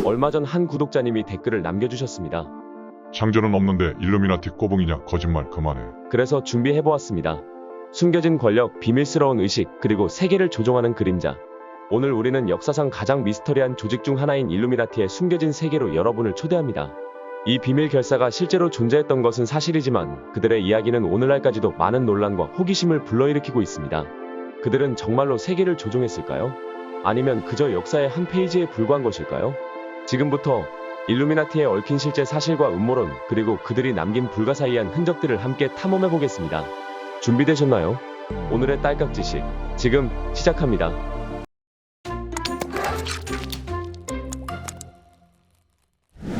얼마 전 한 구독자님이 댓글을 남겨주셨습니다. 창조는 없는데 일루미나티 꼬붕이냐? 거짓말 그만해. 그래서 준비해보았습니다. 숨겨진 권력, 비밀스러운 의식, 그리고 세계를 조종하는 그림자. 오늘 우리는 역사상 가장 미스터리한 조직 중 하나인 일루미나티의 숨겨진 세계로 여러분을 초대합니다. 이 비밀 결사가 실제로 존재했던 것은 사실이지만 그들의 이야기는 오늘날까지도 많은 논란과 호기심을 불러일으키고 있습니다. 그들은 정말로 세계를 조종했을까요? 아니면 그저 역사의 한 페이지에 불과한 것일까요? 지금부터 일루미나티에 얽힌 실제 사실과 음모론, 그리고 그들이 남긴 불가사의한 흔적들을 함께 탐험해 보겠습니다. 준비되셨나요? 오늘의 딸깍 지식 지금 시작합니다.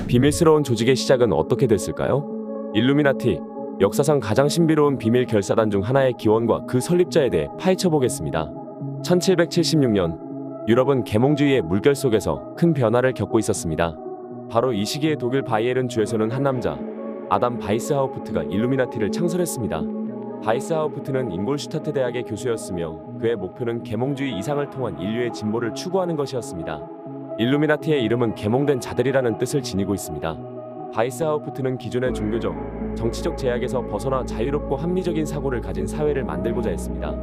비밀스러운 조직의 시작은 어떻게 됐을까요? 일루미나티, 역사상 가장 신비로운 비밀 결사단 중 하나의 기원과 그 설립자에 대해 파헤쳐 보겠습니다. 1776년, 유럽은 계몽주의의 물결 속에서 큰 변화를 겪고 있었습니다. 바로 이 시기에 독일 바이에른 주에서는 한 남자, 아담 바이스하우프트가 일루미나티를 창설했습니다. 바이스하우프트는 잉골슈타트 대학의 교수였으며 그의 목표는 계몽주의 이상을 통한 인류의 진보를 추구하는 것이었습니다. 일루미나티의 이름은 계몽된 자들이라는 뜻을 지니고 있습니다. 바이스하우프트는 기존의 종교적, 정치적 제약에서 벗어나 자유롭고 합리적인 사고를 가진 사회를 만들고자 했습니다.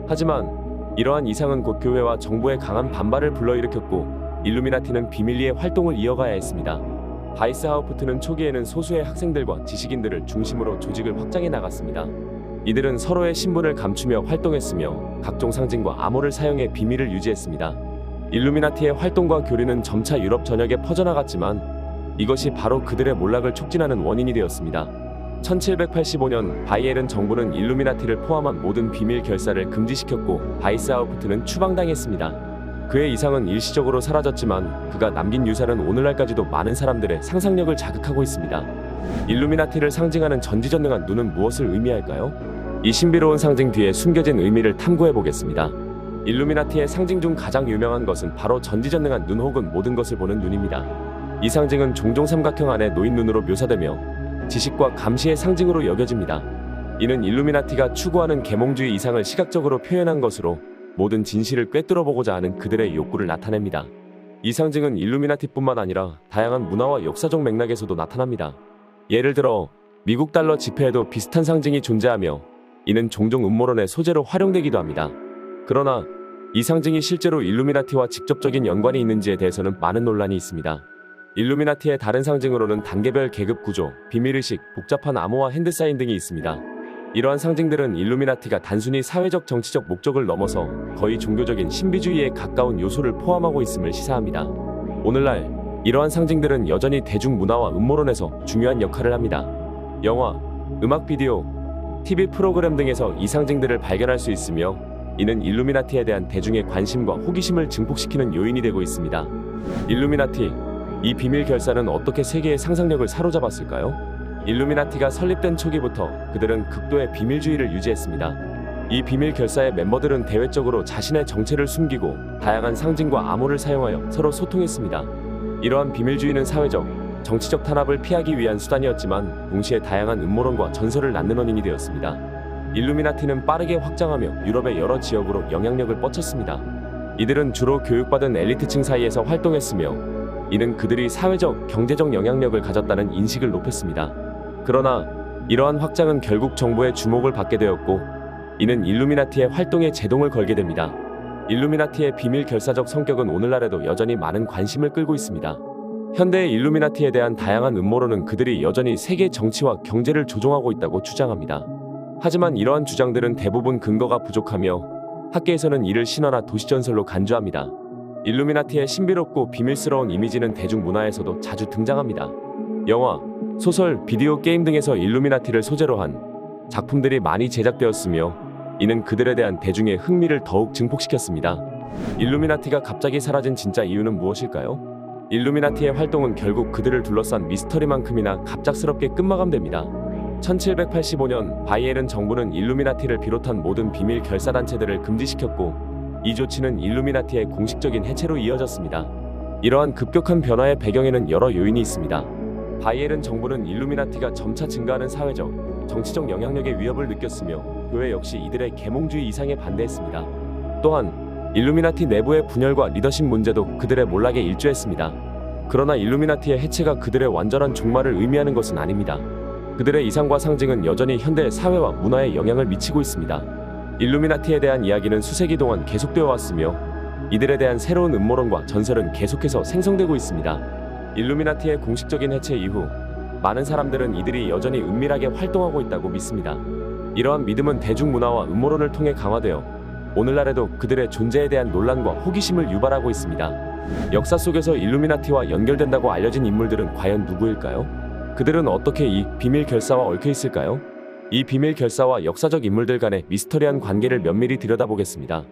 하지만 이러한 이상은 곧 교회와 정부의 강한 반발을 불러일으켰고 일루미나티는 비밀리에 활동을 이어가야 했습니다. 바이스하우프트는 초기에는 소수의 학생들과 지식인들을 중심으로 조직을 확장해 나갔습니다. 이들은 서로의 신분을 감추며 활동했으며 각종 상징과 암호를 사용해 비밀을 유지했습니다. 일루미나티의 활동과 교리는 점차 유럽 전역에 퍼져나갔지만 이것이 바로 그들의 몰락을 촉진하는 원인이 되었습니다. 1785년 바이에른 정부는 일루미나티를 포함한 모든 비밀 결사를 금지시켰고 바이스하우프트는 추방당했습니다. 그의 이상은 일시적으로 사라졌지만 그가 남긴 유산은 오늘날까지도 많은 사람들의 상상력을 자극하고 있습니다. 일루미나티를 상징하는 전지전능한 눈은 무엇을 의미할까요? 이 신비로운 상징 뒤에 숨겨진 의미를 탐구해 보겠습니다. 일루미나티의 상징 중 가장 유명한 것은 바로 전지전능한 눈 혹은 모든 것을 보는 눈입니다. 이 상징은 종종 삼각형 안에 놓인 눈으로 묘사되며 지식과 감시의 상징으로 여겨집니다. 이는 일루미나티가 추구하는 계몽주의 이상을 시각적으로 표현한 것으로 모든 진실을 꿰뚫어보고자 하는 그들의 욕구를 나타냅니다. 이 상징은 일루미나티뿐만 아니라 다양한 문화와 역사적 맥락에서도 나타납니다. 예를 들어 미국 달러 지폐에도 비슷한 상징이 존재하며 이는 종종 음모론의 소재로 활용되기도 합니다. 그러나 이 상징이 실제로 일루미나티와 직접적인 연관이 있는지에 대해서는 많은 논란이 있습니다. 일루미나티의 다른 상징으로는 단계별 계급 구조, 비밀의식, 복잡한 암호화 핸드사인 등이 있습니다. 이러한 상징들은 일루미나티가 단순히 사회적 정치적 목적을 넘어서 거의 종교적인 신비주의에 가까운 요소를 포함하고 있음을 시사합니다. 오늘날 이러한 상징들은 여전히 대중문화와 음모론에서 중요한 역할을 합니다. 영화, 음악 비디오, TV 프로그램 등에서 이 상징들을 발견할 수 있으며 이는 일루미나티에 대한 대중의 관심과 호기심을 증폭시키는 요인이 되고 있습니다. 일루미나티, 이 비밀 결사는 어떻게 세계의 상상력을 사로잡았을까요? 일루미나티가 설립된 초기부터 그들은 극도의 비밀주의를 유지했습니다. 이 비밀 결사의 멤버들은 대외적으로 자신의 정체를 숨기고 다양한 상징과 암호를 사용하여 서로 소통했습니다. 이러한 비밀주의는 사회적, 정치적 탄압을 피하기 위한 수단이었지만 동시에 다양한 음모론과 전설을 낳는 원인이 되었습니다. 일루미나티는 빠르게 확장하며 유럽의 여러 지역으로 영향력을 뻗쳤습니다. 이들은 주로 교육받은 엘리트층 사이에서 활동했으며 이는 그들이 사회적, 경제적 영향력을 가졌다는 인식을 높였습니다. 그러나 이러한 확장은 결국 정부의 주목을 받게 되었고 이는 일루미나티의 활동에 제동을 걸게 됩니다. 일루미나티의 비밀 결사적 성격은 오늘날에도 여전히 많은 관심을 끌고 있습니다. 현대의 일루미나티에 대한 다양한 음모론은 그들이 여전히 세계 정치와 경제를 조종하고 있다고 주장합니다. 하지만 이러한 주장들은 대부분 근거가 부족하며 학계에서는 이를 신화나 도시전설로 간주합니다. 일루미나티의 신비롭고 비밀스러운 이미지는 대중문화에서도 자주 등장합니다. 영화, 소설, 비디오 게임 등에서 일루미나티를 소재로 한 작품들이 많이 제작되었으며 이는 그들에 대한 대중의 흥미를 더욱 증폭시켰습니다. 일루미나티가 갑자기 사라진 진짜 이유는 무엇일까요? 일루미나티의 활동은 결국 그들을 둘러싼 미스터리만큼이나 갑작스럽게 끝마감됩니다. 1785년 바이에른 정부는 일루미나티를 비롯한 모든 비밀 결사단체들을 금지시켰고 이 조치는 일루미나티의 공식적인 해체로 이어졌습니다. 이러한 급격한 변화의 배경에는 여러 요인이 있습니다. 바이에른 정부는 일루미나티가 점차 증가하는 사회적, 정치적 영향력의 위협을 느꼈으며 교회 역시 이들의 계몽주의 이상에 반대했습니다. 또한 일루미나티 내부의 분열과 리더십 문제도 그들의 몰락에 일조했습니다. 그러나 일루미나티의 해체가 그들의 완전한 종말을 의미하는 것은 아닙니다. 그들의 이상과 상징은 여전히 현대 사회와 문화에 영향을 미치고 있습니다. 일루미나티에 대한 이야기는 수세기 동안 계속되어 왔으며 이들에 대한 새로운 음모론과 전설은 계속해서 생성되고 있습니다. 일루미나티의 공식적인 해체 이후 많은 사람들은 이들이 여전히 은밀하게 활동하고 있다고 믿습니다. 이러한 믿음은 대중문화와 음모론을 통해 강화되어 오늘날에도 그들의 존재에 대한 논란과 호기심을 유발하고 있습니다. 역사 속에서 일루미나티와 연결된다고 알려진 인물들은 과연 누구일까요? 그들은 어떻게 이 비밀 결사와 얽혀 있을까요? 이 비밀 결사와 역사적 인물들 간의 미스터리한 관계를 면밀히 들여다보겠습니다.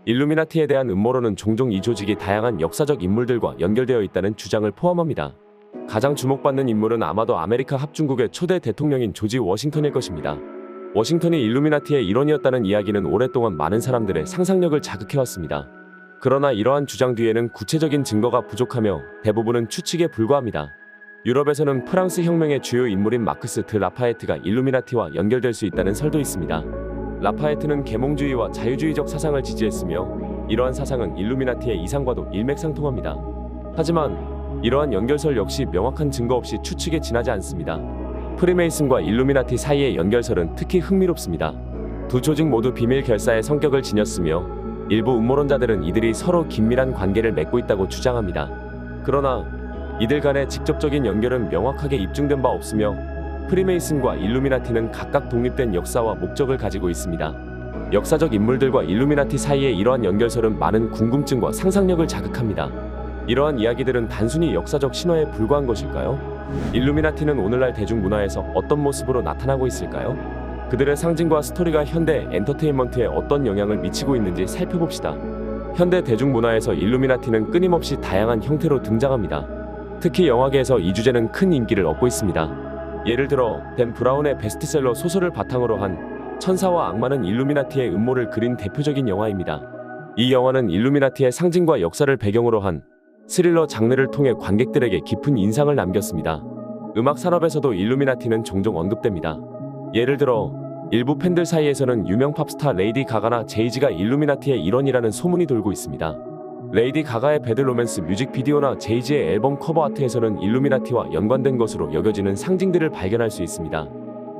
일루미나티에 대한 음모론은 종종 이 조직이 다양한 역사적 인물들과 연결되어 있다는 주장을 포함합니다. 가장 주목받는 인물은 아마도 아메리카 합중국의 초대 대통령인 조지 워싱턴일 것입니다. 워싱턴이 일루미나티의 일원이었다는 이야기는 오랫동안 많은 사람들의 상상력을 자극해왔습니다. 그러나 이러한 주장 뒤에는 구체적인 증거가 부족하며 대부분은 추측에 불과합니다. 유럽에서는 프랑스 혁명의 주요 인물인 마크스 드 라파에트가 일루미나티와 연결될 수 있다는 설도 있습니다. 라파에트는 계몽주의와 자유주의적 사상을 지지했으며 이러한 사상은 일루미나티의 이상과도 일맥상통합니다. 하지만 이러한 연결설 역시 명확한 증거 없이 추측에 지나지 않습니다. 프리메이슨과 일루미나티 사이의 연결설은 특히 흥미롭습니다. 두 조직 모두 비밀 결사의 성격을 지녔으며 일부 음모론자들은 이들이 서로 긴밀한 관계를 맺고 있다고 주장합니다. 그러나 이들 간의 직접적인 연결은 명확하게 입증된 바 없으며 프리메이슨과 일루미나티는 각각 독립된 역사와 목적을 가지고 있습니다. 역사적 인물들과 일루미나티 사이의 이러한 연결설은 많은 궁금증과 상상력을 자극합니다. 이러한 이야기들은 단순히 역사적 신화에 불과한 것일까요? 일루미나티는 오늘날 대중문화에서 어떤 모습으로 나타나고 있을까요? 그들의 상징과 스토리가 현대 엔터테인먼트에 어떤 영향을 미치고 있는지 살펴봅시다. 현대 대중문화에서 일루미나티는 끊임없이 다양한 형태로 등장합니다. 특히 영화계에서 이 주제는 큰 인기를 얻고 있습니다. 예를 들어 댄 브라운의 베스트셀러 소설을 바탕으로 한 천사와 악마는 일루미나티의 음모를 그린 대표적인 영화입니다. 이 영화는 일루미나티의 상징과 역사를 배경으로 한 스릴러 장르를 통해 관객들에게 깊은 인상을 남겼습니다. 음악 산업에서도 일루미나티는 종종 언급됩니다. 예를 들어 일부 팬들 사이에서는 유명 팝스타 레이디 가가나 제이지가 일루미나티의 일원이라는 소문이 돌고 있습니다. 레이디 가가의 배드 로맨스 뮤직비디오나 제이지의 앨범 커버 아트에서는 일루미나티와 연관된 것으로 여겨지는 상징들을 발견할 수 있습니다.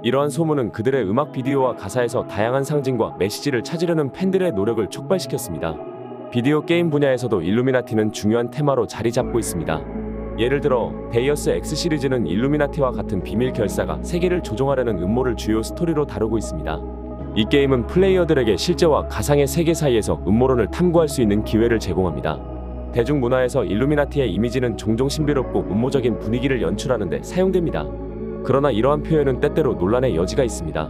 이러한 소문은 그들의 음악 비디오와 가사에서 다양한 상징과 메시지를 찾으려는 팬들의 노력을 촉발시켰습니다. 비디오 게임 분야에서도 일루미나티는 중요한 테마로 자리 잡고 있습니다. 예를 들어 데이어스 X 시리즈는 일루미나티와 같은 비밀 결사가 세계를 조종하려는 음모를 주요 스토리로 다루고 있습니다. 이 게임은 플레이어들에게 실제와 가상의 세계 사이에서 음모론을 탐구할 수 있는 기회를 제공합니다. 대중문화에서 일루미나티의 이미지는 종종 신비롭고 음모적인 분위기를 연출하는 데 사용됩니다. 그러나 이러한 표현은 때때로 논란의 여지가 있습니다.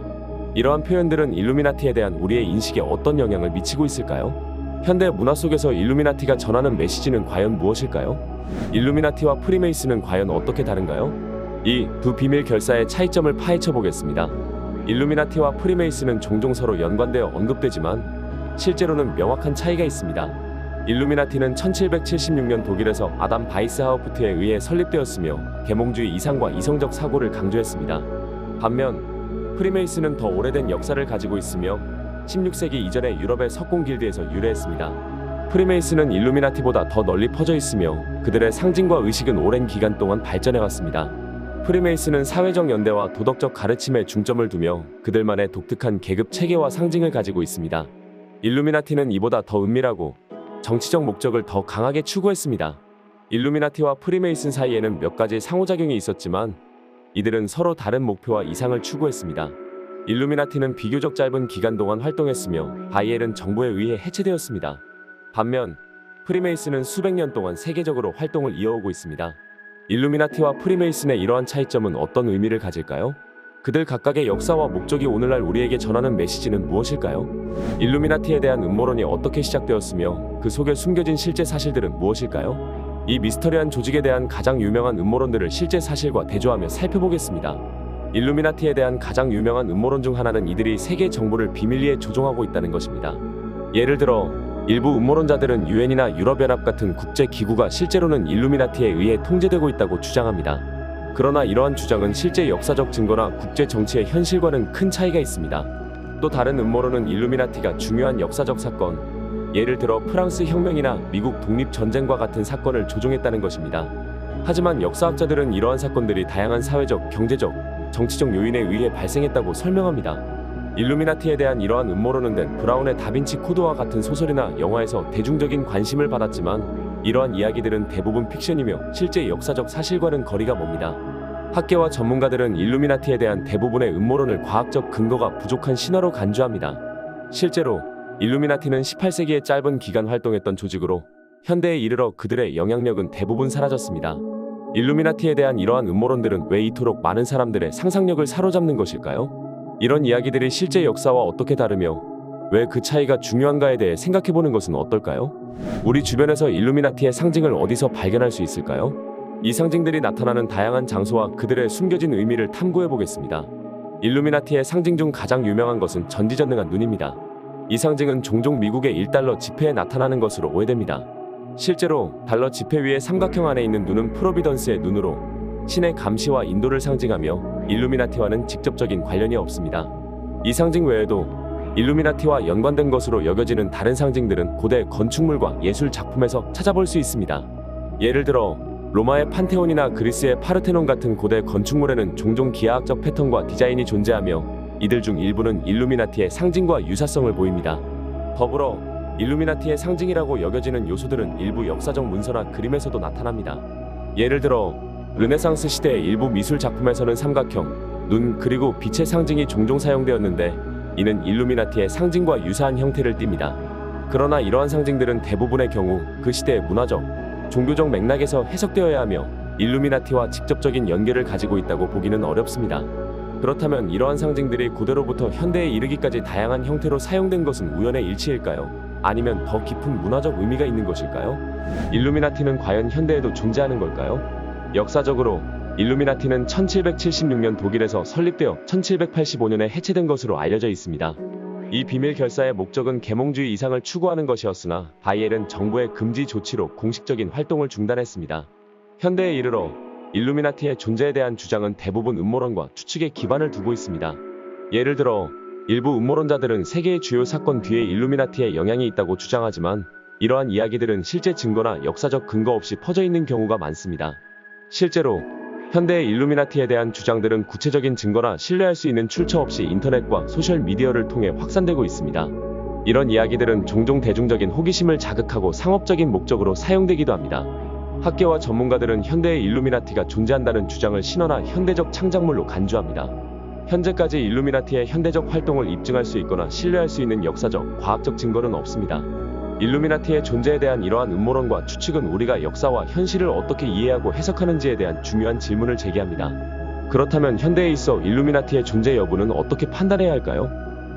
이러한 표현들은 일루미나티에 대한 우리의 인식에 어떤 영향을 미치고 있을까요? 현대 문화 속에서 일루미나티가 전하는 메시지는 과연 무엇일까요? 일루미나티와 프리메이슨은 과연 어떻게 다른가요? 이 두 비밀 결사의 차이점을 파헤쳐 보겠습니다. 일루미나티와 프리메이슨은 종종 서로 연관되어 언급되지만 실제로는 명확한 차이가 있습니다. 일루미나티는 1776년 독일에서 아담 바이스하우프트에 의해 설립되었으며 계몽주의 이상과 이성적 사고를 강조했습니다. 반면 프리메이슨은 더 오래된 역사를 가지고 있으며 16세기 이전의 유럽의 석공 길드에서 유래했습니다. 프리메이슨은 일루미나티보다 더 널리 퍼져 있으며 그들의 상징과 의식은 오랜 기간 동안 발전해왔습니다. 프리메이슨은 사회적 연대와 도덕적 가르침에 중점을 두며 그들만의 독특한 계급 체계와 상징을 가지고 있습니다. 일루미나티는 이보다 더 은밀하고 정치적 목적을 더 강하게 추구했습니다. 일루미나티와 프리메이슨 사이에는 몇 가지 상호작용이 있었지만 이들은 서로 다른 목표와 이상을 추구했습니다. 일루미나티는 비교적 짧은 기간 동안 활동했으며 바이엘은 정부에 의해 해체되었습니다. 반면 프리메이슨은 수백 년 동안 세계적으로 활동을 이어오고 있습니다. 일루미나티와 프리메이슨의 이러한 차이점은 어떤 의미를 가질까요? 그들 각각의 역사와 목적이 오늘날 우리에게 전하는 메시지는 무엇일까요? 일루미나티에 대한 음모론이 어떻게 시작되었으며 그 속에 숨겨진 실제 사실들은 무엇일까요? 이 미스터리한 조직에 대한 가장 유명한 음모론들을 실제 사실과 대조하며 살펴보겠습니다. 일루미나티에 대한 가장 유명한 음모론 중 하나는 이들이 세계 정부를 비밀리에 조종하고 있다는 것입니다. 예를 들어 일부 음모론자들은 유엔이나 유럽연합 같은 국제기구가 실제로는 일루미나티에 의해 통제되고 있다고 주장합니다. 그러나 이러한 주장은 실제 역사적 증거나 국제 정치의 현실과는 큰 차이가 있습니다. 또 다른 음모론은 일루미나티가 중요한 역사적 사건, 예를 들어 프랑스 혁명이나 미국 독립전쟁과 같은 사건을 조종했다는 것입니다. 하지만 역사학자들은 이러한 사건들이 다양한 사회적, 경제적, 정치적 요인에 의해 발생했다고 설명합니다. 일루미나티에 대한 이러한 음모론은 댄 브라운의 다빈치 코드와 같은 소설이나 영화에서 대중적인 관심을 받았지만 이러한 이야기들은 대부분 픽션이며 실제 역사적 사실과는 거리가 멉니다. 학계와 전문가들은 일루미나티에 대한 대부분의 음모론을 과학적 근거가 부족한 신화로 간주합니다. 실제로 일루미나티는 18세기의 짧은 기간 활동했던 조직으로 현대에 이르러 그들의 영향력은 대부분 사라졌습니다. 일루미나티에 대한 이러한 음모론들은 왜 이토록 많은 사람들의 상상력을 사로잡는 것일까요? 이런 이야기들이 실제 역사와 어떻게 다르며 왜 그 차이가 중요한가에 대해 생각해보는 것은 어떨까요? 우리 주변에서 일루미나티의 상징을 어디서 발견할 수 있을까요? 이 상징들이 나타나는 다양한 장소와 그들의 숨겨진 의미를 탐구해보겠습니다. 일루미나티의 상징 중 가장 유명한 것은 전지전능한 눈입니다. 이 상징은 종종 미국의 1달러 지폐에 나타나는 것으로 오해됩니다. 실제로 달러 지폐 위에 삼각형 안에 있는 눈은 프로비던스의 눈으로 신의 감시와 인도를 상징하며 일루미나티와는 직접적인 관련이 없습니다. 이 상징 외에도 일루미나티와 연관된 것으로 여겨지는 다른 상징들은 고대 건축물과 예술 작품에서 찾아볼 수 있습니다. 예를 들어 로마의 판테온이나 그리스의 파르테논 같은 고대 건축물에는 종종 기하학적 패턴과 디자인이 존재하며 이들 중 일부는 일루미나티의 상징과 유사성을 보입니다. 더불어 일루미나티의 상징이라고 여겨지는 요소들은 일부 역사적 문서나 그림에서도 나타납니다. 예를 들어 르네상스 시대의 일부 미술 작품에서는 삼각형, 눈 그리고 빛의 상징이 종종 사용되었는데 이는 일루미나티의 상징과 유사한 형태를 띱니다. 그러나 이러한 상징들은 대부분의 경우 그 시대의 문화적, 종교적 맥락에서 해석되어야 하며 일루미나티와 직접적인 연계를 가지고 있다고 보기는 어렵습니다. 그렇다면 이러한 상징들이 고대로부터 현대에 이르기까지 다양한 형태로 사용된 것은 우연의 일치일까요? 아니면 더 깊은 문화적 의미가 있는 것일까요? 일루미나티는 과연 현대에도 존재하는 걸까요? 역사적으로 일루미나티는 1776년 독일에서 설립되어 1785년에 해체된 것으로 알려져 있습니다. 이 비밀 결사의 목적은 계몽주의 이상을 추구하는 것이었으나 바이엘은 정부의 금지 조치로 공식적인 활동을 중단했습니다. 현대에 이르러 일루미나티의 존재에 대한 주장은 대부분 음모론과 추측에 기반을 두고 있습니다. 예를 들어 일부 음모론자들은 세계의 주요 사건 뒤에 일루미나티의 영향이 있다고 주장하지만 이러한 이야기들은 실제 증거나 역사적 근거 없이 퍼져 있는 경우가 많습니다. 실제로 현대의 일루미나티에 대한 주장들은 구체적인 증거나 신뢰할 수 있는 출처 없이 인터넷과 소셜미디어를 통해 확산되고 있습니다. 이런 이야기들은 종종 대중적인 호기심을 자극하고 상업적인 목적으로 사용되기도 합니다. 학계와 전문가들은 현대의 일루미나티가 존재한다는 주장을 신화나 현대적 창작물로 간주합니다. 현재까지 일루미나티의 현대적 활동을 입증할 수 있거나 신뢰할 수 있는 역사적, 과학적 증거는 없습니다. 일루미나티의 존재에 대한 이러한 음모론과 추측은 우리가 역사와 현실을 어떻게 이해하고 해석하는지에 대한 중요한 질문을 제기합니다. 그렇다면 현대에 있어 일루미나티의 존재 여부는 어떻게 판단해야 할까요?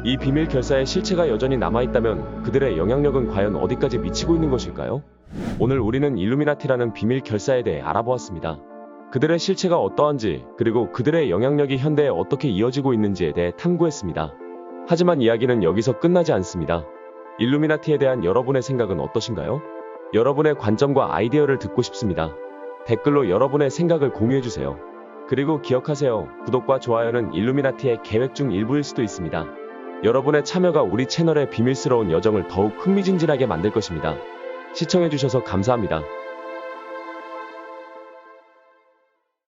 이 비밀 결사의 실체가 여전히 남아있다면 그들의 영향력은 과연 어디까지 미치고 있는 것일까요? 오늘 우리는 일루미나티라는 비밀 결사에 대해 알아보았습니다. 그들의 실체가 어떠한지 그리고 그들의 영향력이 현대에 어떻게 이어지고 있는지에 대해 탐구했습니다. 하지만 이야기는 여기서 끝나지 않습니다. 일루미나티에 대한 여러분의 생각은 어떠신가요? 여러분의 관점과 아이디어를 듣고 싶습니다. 댓글로 여러분의 생각을 공유해주세요. 그리고 기억하세요. 구독과 좋아요는 일루미나티의 계획 중 일부일 수도 있습니다. 여러분의 참여가 우리 채널의 비밀스러운 여정을 더욱 흥미진진하게 만들 것입니다. 시청해주셔서 감사합니다.